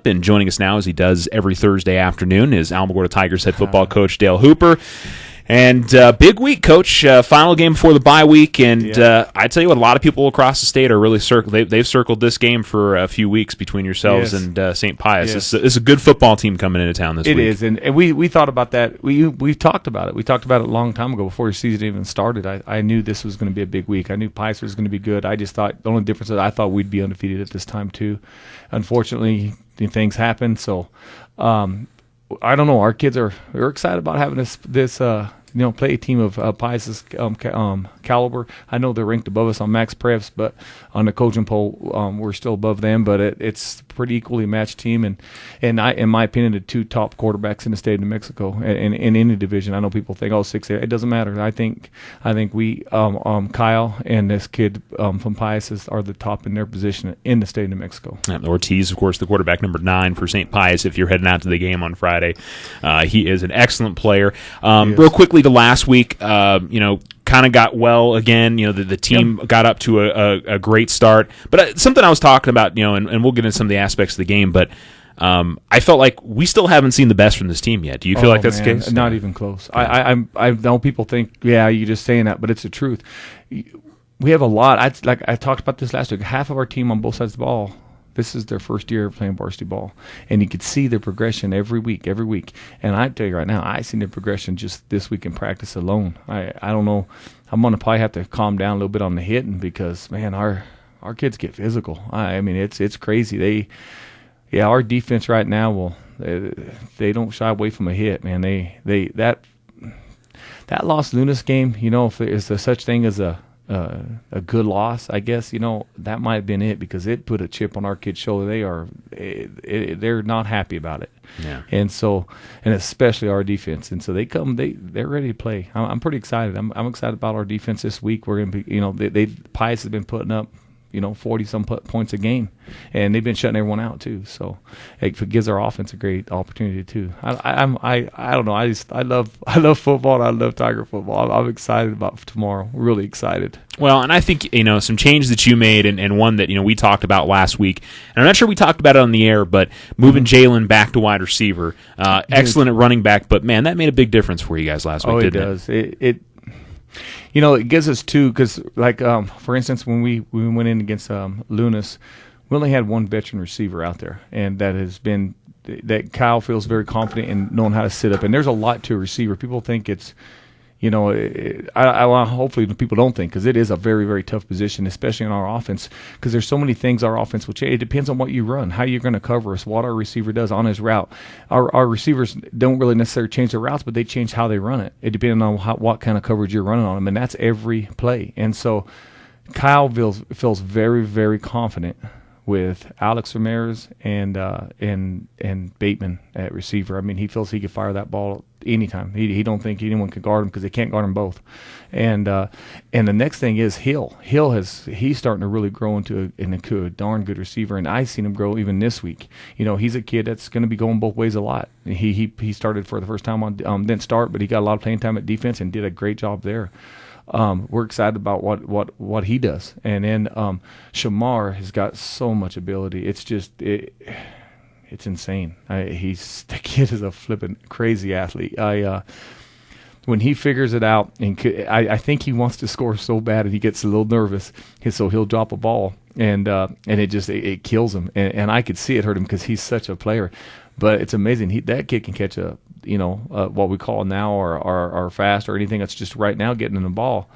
And joining us now, as he does every Thursday afternoon, is Alamogordo Tigers head football coach Dale Hooper. And big week, Coach. Final game before the bye week, and I tell you what, a lot of people across the state are really they've circled this game for a few weeks between yourselves and St. Pius. Yes. It's a good football team coming into town this week. It is, and we thought about that. We talked about it. We talked about it a long time ago before the season even started. I knew this was going to be a big week. I knew Pius was going to be good. I just thought the only difference is I thought we'd be undefeated at this time too. Unfortunately, things happen. So I don't know. Our kids we're excited about having this play a team of Pius's caliber. I know they're ranked above us on max prefs, but on the coaching poll, we're still above them. But it's a pretty equally matched team, and in my opinion, the two top quarterbacks in the state of New Mexico in any division. I know people think, 6'8". It doesn't matter. I think we Kyle and this kid from Pius are the top in their position in the state of New Mexico. And Ortiz, of course, the quarterback number 9 for St. Pius. If you're heading out to the game on Friday, he is an excellent player. Real quickly to last week, kind of got well again. The team got up to a great start. But something I was talking about, and we'll get into some of the aspects of the game, but I felt like we still haven't seen the best from this team yet. Do you feel like that's the case? Not even close. I know people think, you're just saying that, but it's the truth. We have a lot. I talked about this last week. Half of our team on both sides of the ball, this is their first year playing varsity ball, and you could see their progression every week. And I tell you right now, I seen their progression just this week in practice alone. I don't know. I'm gonna probably have to calm down a little bit on the hitting because man, our kids get physical. I mean, it's crazy. Our defense right now they don't shy away from a hit, man. That Los Lunas game, if there's such thing as a good loss, I guess, that might have been it because it put a chip on our kids' shoulder. They're not happy about it. Yeah. And especially our defense. And so they're ready to play. I'm pretty excited. I'm excited about our defense this week. We're going to be, Pius has been putting up 40-some points a game, and they've been shutting everyone out too. So it gives our offense a great opportunity too. I don't know. I love football, and I love Tiger football. I'm excited about tomorrow. Really excited. Well, and I think some changes that you made, and one that we talked about last week, and I'm not sure we talked about it on the air, but moving Jalen back to wide receiver, excellent at running back, but man, that made a big difference for you guys last week. Didn't it? It gives us two because, for instance, when we went in against Lunas, we only had one veteran receiver out there, and that Kyle feels very confident in knowing how to sit up. And there's a lot to a receiver. People think it's, hopefully people don't think, because it is a very, very tough position, especially in our offense, because there's so many things our offense will change. It depends on what you run, how you're going to cover us, what our receiver does on his route. Our receivers don't really necessarily change their routes, but they change how they run it. It depends on what kind of coverage you're running on them, and that's every play. And so Kyle feels very, very confident with Alex Ramirez and Bateman at receiver. I mean, he feels he could fire that ball anytime. He don't think anyone can guard him because they can't guard him both. And the next thing is Hill. He's starting to really grow into a darn good receiver, and I've seen him grow even this week. He's a kid that's going to be going both ways a lot. He started for the first time on didn't start, but he got a lot of playing time at defense and did a great job there. We're excited about what he does. And then Shamar has got so much ability. It's just it's insane. The kid is a flippin' crazy athlete. When he figures it out, and I think he wants to score so bad, and he gets a little nervous, so he'll drop a ball, and it kills him. And I could see it hurt him because he's such a player. But it's amazing. That kid can catch what we call now or fast or anything that's just right now getting in the ball.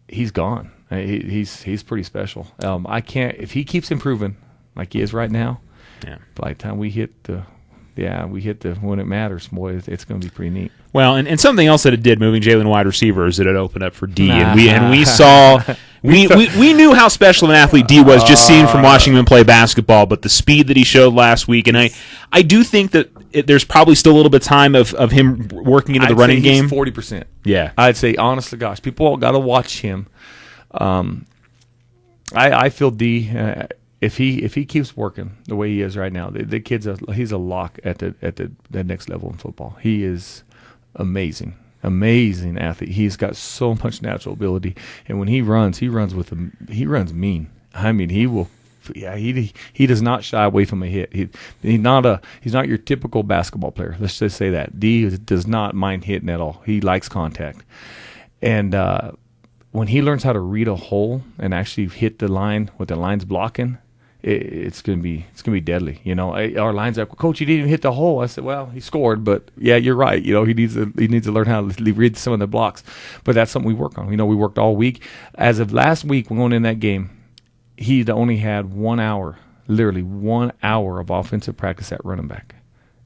He's gone. He's pretty special. If he keeps improving like he is right now. Yeah. By the time we hit when it matters, boy, it's going to be pretty neat. Well, and something else that it did, moving Jalen wide receiver, is that it opened up for D, and we saw we knew how special an athlete D was just seeing from watching him play basketball, but the speed that he showed last week, and I do think that there's probably still a little bit of time of him working into the running game. 40%. Yeah, I'd say, honest to gosh, people got to watch him. I feel D. If he keeps working the way he is right now, the kid's he's a lock at the next level in football. He is amazing athlete. He's got so much natural ability, and when he runs mean. I mean, he will he does not shy away from a hit. He's not your typical basketball player. Let's just say that. D does not mind hitting at all. He likes contact. And when he learns how to read a hole and actually hit the line, what the line's blocking, it's gonna be deadly. Our line's like, Coach, he didn't even hit the hole. I said, well, he scored, but yeah, you're right. He needs to learn how to read some of the blocks. But that's something we work on. We worked all week. As of last week, going in that game, he only had 1 hour, literally 1 hour of offensive practice at running back.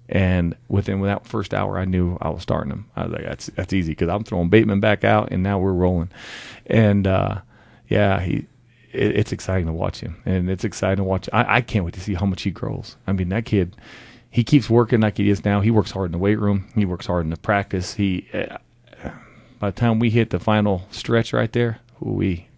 And within that first hour, I knew I was starting him. I was like, that's easy because I'm throwing Bateman back out, and now we're rolling. And it's exciting to watch him, and it's exciting to watch. I can't wait to see how much he grows. I mean, that kid, he keeps working like he is now. He works hard in the weight room. He works hard in the practice. By the time we hit the final stretch right there,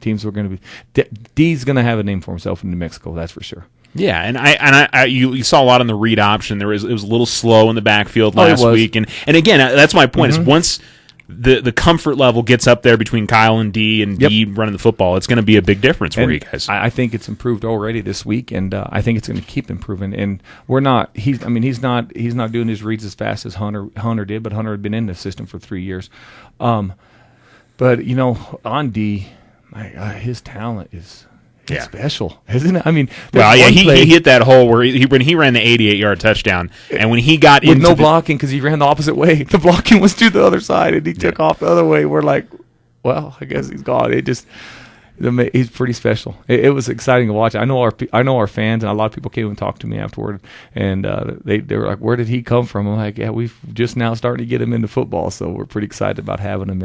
teams were going to be. D's going to have a name for himself in New Mexico. That's for sure. Yeah, and you saw a lot on the read option. It was a little slow in the backfield last week, and again, that's my point. Is once the comfort level gets up there between Kyle and D running the football, it's going to be a big difference for you guys. I think it's improved already this week, and I think it's going to keep improving. And we're not. He's not doing his reads as fast as Hunter did, but Hunter had been in the system for 3 years. But on D, his talent is. It's special, isn't it? I mean, he hit that hole where when he ran the 88-yard touchdown, and when he got with no blocking because he ran the opposite way. The blocking was to the other side, and he took off the other way. We're like, well, I guess he's gone. He's pretty special. It was exciting to watch. I know our fans, and a lot of people came and talked to me afterward, and they were like, "Where did he come from?" I'm like, "Yeah, we've just now starting to get him into football, so we're pretty excited about having him."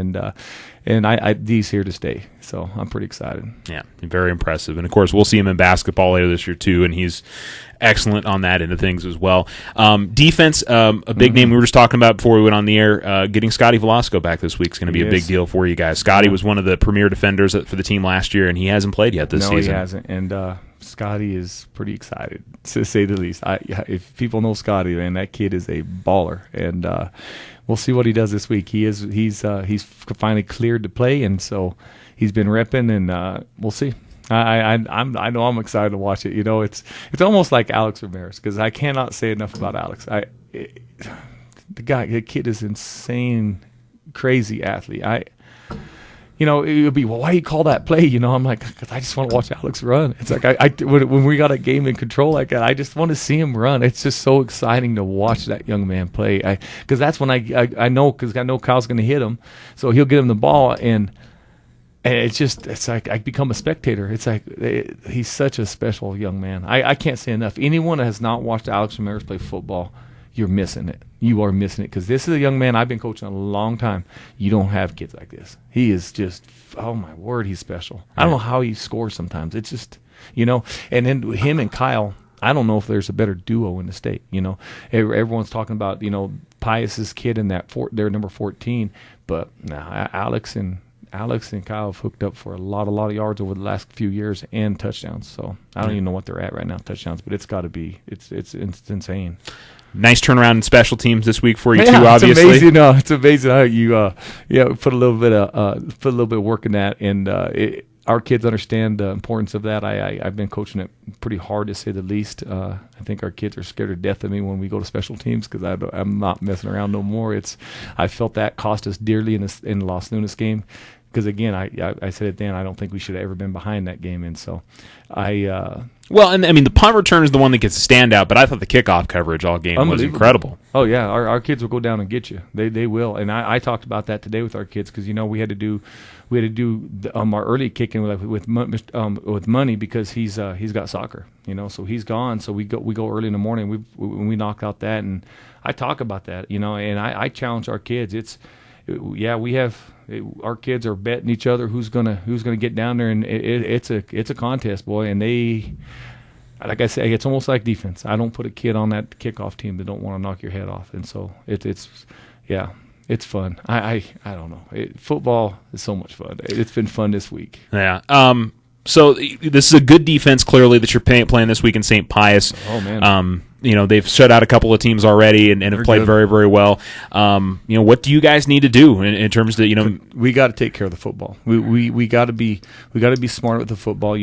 And D's here to stay, so I'm pretty excited. Yeah, very impressive. And of course, we'll see him in basketball later this year too, and he's excellent on that end of things as well. Defense, a big name we were just talking about before we went on the air. Getting Scotty Velasco back this week is going to be a big deal for you guys. Scotty was one of the premier defenders for the team last year, and he hasn't played yet this season. No, he hasn't. And Scotty is pretty excited, to say the least. If people know Scotty, man, that kid is a baller, and we'll see what he does this week. He's finally cleared to play, and so he's been repping, and we'll see. I know I'm excited to watch it. It's almost like Alex Ramirez, because I cannot say enough about Alex. The kid is insane, crazy athlete. It would be, well, why you call that play? I'm like, because I just want to watch Alex run. It's like when we got a game in control like that, I just want to see him run. It's just so exciting to watch that young man play. Because that's when I know Kyle's going to hit him, so he'll get him the ball, and it's like I become a spectator. It's like he's such a special young man. I can't say enough. Anyone that has not watched Alex Ramirez play football, you're missing it. You are missing it, because this is a young man I've been coaching a long time. You don't have kids like this. He is just, oh my word, he's special. I don't know how he scores sometimes. It's just, and then him and Kyle, I don't know if there's a better duo in the state. Everyone's talking about, Pius's kid in they're number 14, but Alex and Kyle have hooked up for a lot of yards over the last few years and touchdowns. So I don't even know what they're at right now, touchdowns, but it's got to be, it's insane. Nice turnaround in special teams this week for you too. Obviously, it's amazing how you put a little bit of work in that, and our kids understand the importance of that. I've been coaching it pretty hard, to say the least. I think our kids are scared to death of me when we go to special teams, because I'm not messing around no more. I felt that cost us dearly in the Los Lunas game. Because again, I said it then, I don't think we should have ever been behind that game, and so the punt return is the one that gets a standout, but I thought the kickoff coverage all game was incredible. Oh yeah, our kids will go down and get you. They will, and I talked about that today with our kids, because we had to do our early kicking with money, because he's got soccer, so he's gone. So we go early in the morning. We knock out that, and I talk about that, and I challenge our kids. Our kids are betting each other who's gonna get down there, and it's a contest, boy. And they, like I say, it's almost like defense. I don't put a kid on that kickoff team that don't want to knock your head off, and so it's fun. I don't know. Football is so much fun. It's been fun this week. Yeah. So this is a good defense, clearly, that you're playing this week in St. Pius. Oh, man. They've shut out a couple of teams already and have played very, very well. What do you guys need to do in terms of, we got to take care of the football. We got to be smart with the football.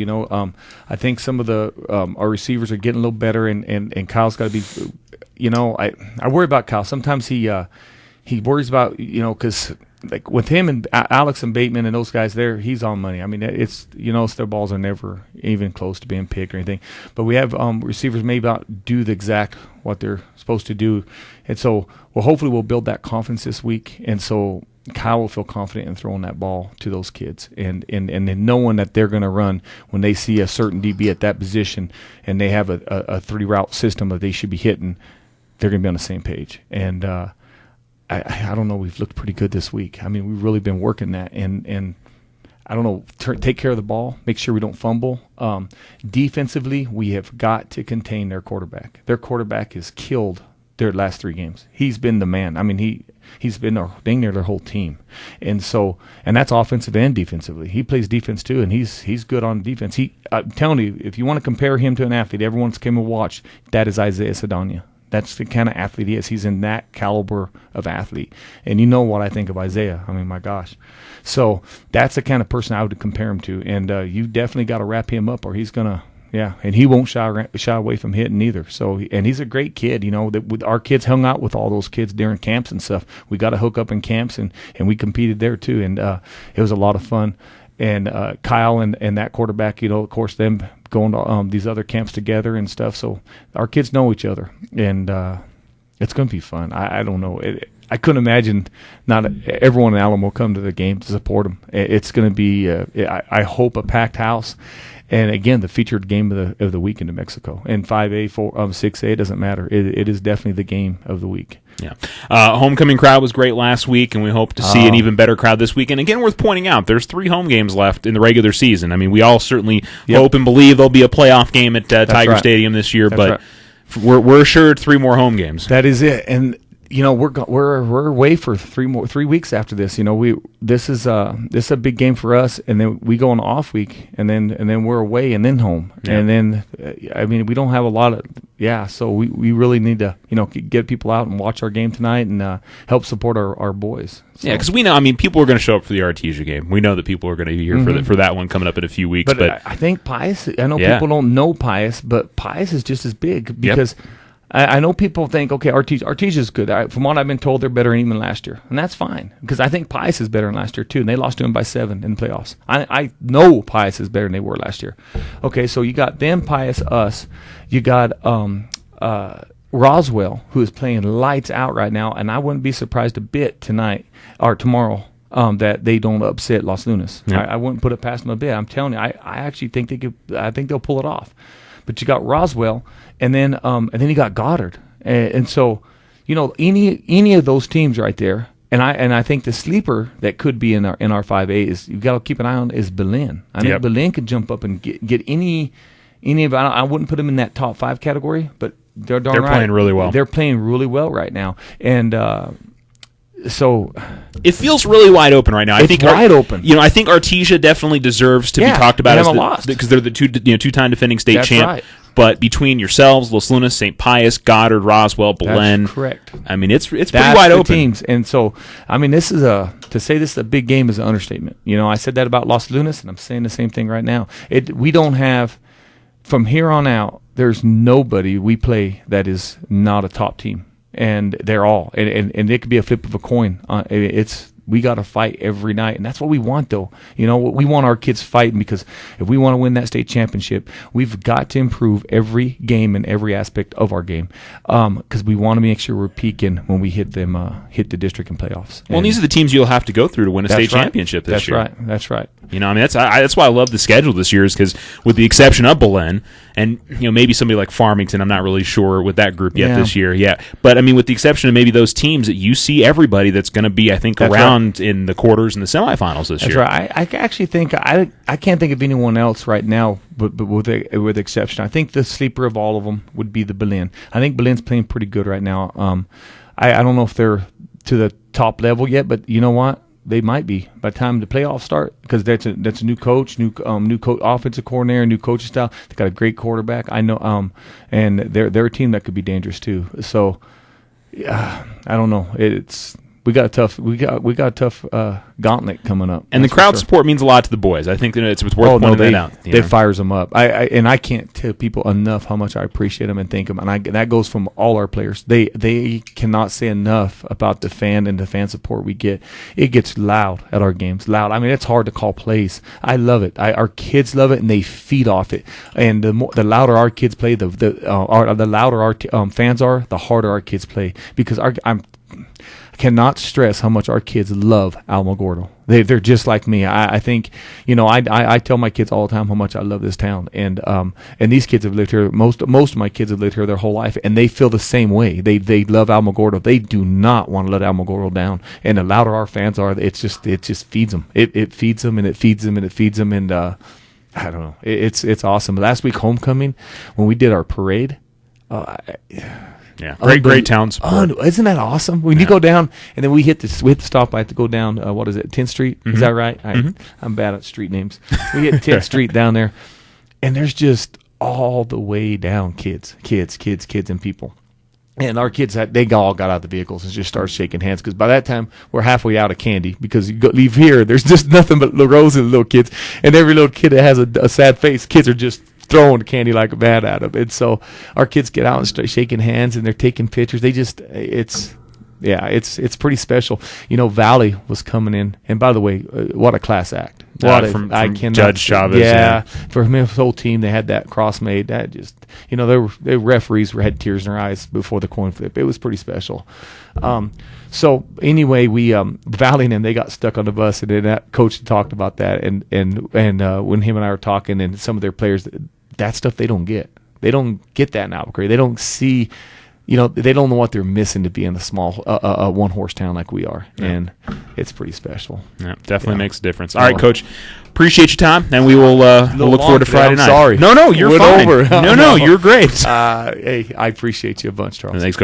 I think some of the our receivers are getting a little better, and Kyle's got to be. I worry about Kyle. Sometimes he worries about because. Like with him and Alex and Bateman and those guys there, he's on money. I mean, it's their balls are never even close to being picked or anything. But we have receivers maybe not do the exact what they're supposed to do, and so hopefully we'll build that confidence this week, and so Kyle will feel confident in throwing that ball to those kids, and then knowing that they're going to run when they see a certain DB at that position, and they have a 3-route system that they should be hitting, they're going to be on the same page, and. I don't know. We've looked pretty good this week. I mean, we've really been working that, and I don't know. Take care of the ball. Make sure we don't fumble. Defensively, we have got to contain their quarterback. Their quarterback has killed their last 3 games. He's been the man. I mean, he's been dang near their whole team, and that's offensive and defensively. He plays defense too, and he's good on defense. I'm telling you, if you want to compare him to an athlete, everyone's came and watched. That is Isaiah Sedania. That's the kind of athlete he is. He's in that caliber of athlete. And you know what I think of Isaiah. I mean, my gosh. So that's the kind of person I would compare him to. And you definitely got to wrap him up or he's going to, and he won't shy away from hitting either. So, and he's a great kid. Our kids hung out with all those kids during camps and stuff. We got to hook up in camps, and we competed there too. And it was a lot of fun. And Kyle and that quarterback, of course, them going to these other camps together and stuff. So our kids know each other, and it's going to be fun. I don't know. I couldn't imagine not everyone in Alamo come to the game to support them. It's going to be, I hope, a packed house. And again, the featured game of the week in New Mexico. And 5A, 6A, it doesn't matter. It is definitely the game of the week. Yeah. Homecoming crowd was great last week, and we hope to see an even better crowd this week. And again, worth pointing out, there's 3 home games left in the regular season. I mean, we all certainly hope and believe there'll be a playoff game at Tiger Stadium this year, but we're assured 3 more home games. That is it. And we're away for 3 weeks after this. This is a big game for us, and then we go on off week, and then we're away and then home, and then we don't have a lot of so we really need to get people out and watch our game tonight and help support our boys. So. Yeah, because we know. People are going to show up for the Artesia game. We know that people are going to be here for that one coming up in a few weeks. But I think Pius. I know people don't know Pius, but Pius is just as big because. Yep. I know people think, okay, Artesia is good. From what I've been told, they're better even than last year. And that's fine, because I think Pius is better than last year, too. And they lost to him by 7 in the playoffs. I know Pius is better than they were last year. Okay, so you got them, Pius, us. You got Roswell, who is playing lights out right now. And I wouldn't be surprised a bit tonight or tomorrow that they don't upset Los Lunas. Yeah. I wouldn't put it past them a bit. I'm telling you, I actually think I think they'll pull it off. But you got Roswell, and then you got Goddard, and so any of those teams right there, and I think the sleeper that could be in our 5A is you've got to keep an eye on is Belen. I think Belen could jump up and get any of. I wouldn't put them in that top 5 category, but they're playing really well. They're playing really well right now, and. So it feels really wide open right now. I think wide open. I think Artesia definitely deserves to be talked about because they're the two-time defending state champ. Right. But between yourselves, Los Lunas, St. Pius, Goddard, Roswell, Belen, that's correct. It's pretty wide open. Teams, and so this is to say this is a big game is an understatement. I said that about Los Lunas, and I'm saying the same thing right now. We don't have from here on out. There's nobody we play that is not a top team. And they're all, and it could be a flip of a coin. We got to fight every night, and that's what we want, though. We want our kids fighting because if we want to win that state championship, we've got to improve every game and every aspect of our game because we want to make sure we're peaking when we hit the district and playoffs. Well, and these are the teams you'll have to go through to win a state championship this year. That's right. That's why I love the schedule this year is because with the exception of Belen and maybe somebody like Farmington, I'm not really sure with that group yet this year. Yeah, but with the exception of maybe those teams that you see everybody that's going to be, I think, around in the quarters and the semifinals this year. That's right. I actually think I can't think of anyone else right now, but with the exception, I think the sleeper of all of them would be the Belen. I think Belen's playing pretty good right now. I don't know if they're to the top level yet, but you know what? they might be by the time the playoffs start, because that's a new coach, new offensive coordinator, new coaching style. They got a great quarterback. I know, and they're a team that could be dangerous too. So, I don't know. We got a tough gauntlet coming up, and the crowd support means a lot to the boys. I think that it's worth pointing that out. They fires them up. I can't tell people enough how much I appreciate them and thank them, and that goes from all our players. They cannot say enough about the fan support we get. It gets loud at our games. Loud. I mean, it's hard to call plays. I love it. Our kids love it, and they feed off it. And the louder our kids play, the louder our fans are, the harder our kids play, because I cannot stress how much our kids love Alamogordo. They're just like me. I think, I tell my kids all the time how much I love this town, and these kids have lived here. Most of my kids have lived here their whole life, and they feel the same way. They love Alamogordo. They do not want to let Alamogordo down. And the louder our fans are, it just feeds them. It feeds them, and it feeds them, and it feeds them, and I don't know. It's awesome. Last week homecoming, when we did our parade. Yeah, great town support. Isn't that awesome? When you go down, and then we hit the stoplight to go down. What is it, 10th Street? Mm-hmm. Is that right? I'm bad at street names. We hit 10th Street down there, and there's just all the way down kids, and people. And our kids, they all got out of the vehicles and just started shaking hands, because by that time we're halfway out of candy, because you leave here, there's just nothing but rows of little kids, and every little kid that has a sad face, kids are just throwing candy like a bat at them. And so our kids get out and start shaking hands, and they're taking pictures. It's pretty special. Valley was coming in, and by the way, what a class act. From Judge Chavez. Yeah, for his whole team, they had that cross made. That just, the referees had tears in their eyes before the coin flip. It was pretty special. So anyway, we Valley and them, they got stuck on the bus, and then that coach talked about that, and when him and I were talking, and some of their players, that stuff they don't get. They don't get that in Albuquerque. They don't see. They don't know what they're missing to be in a small one-horse town like we are, and it's pretty special. Yeah, definitely makes a difference. All right, Coach, appreciate your time, and we will we'll look forward to Friday night. Sorry. No, you're fine. Over. No, you're great. Hey, I appreciate you a bunch, Charles. Thanks, Coach.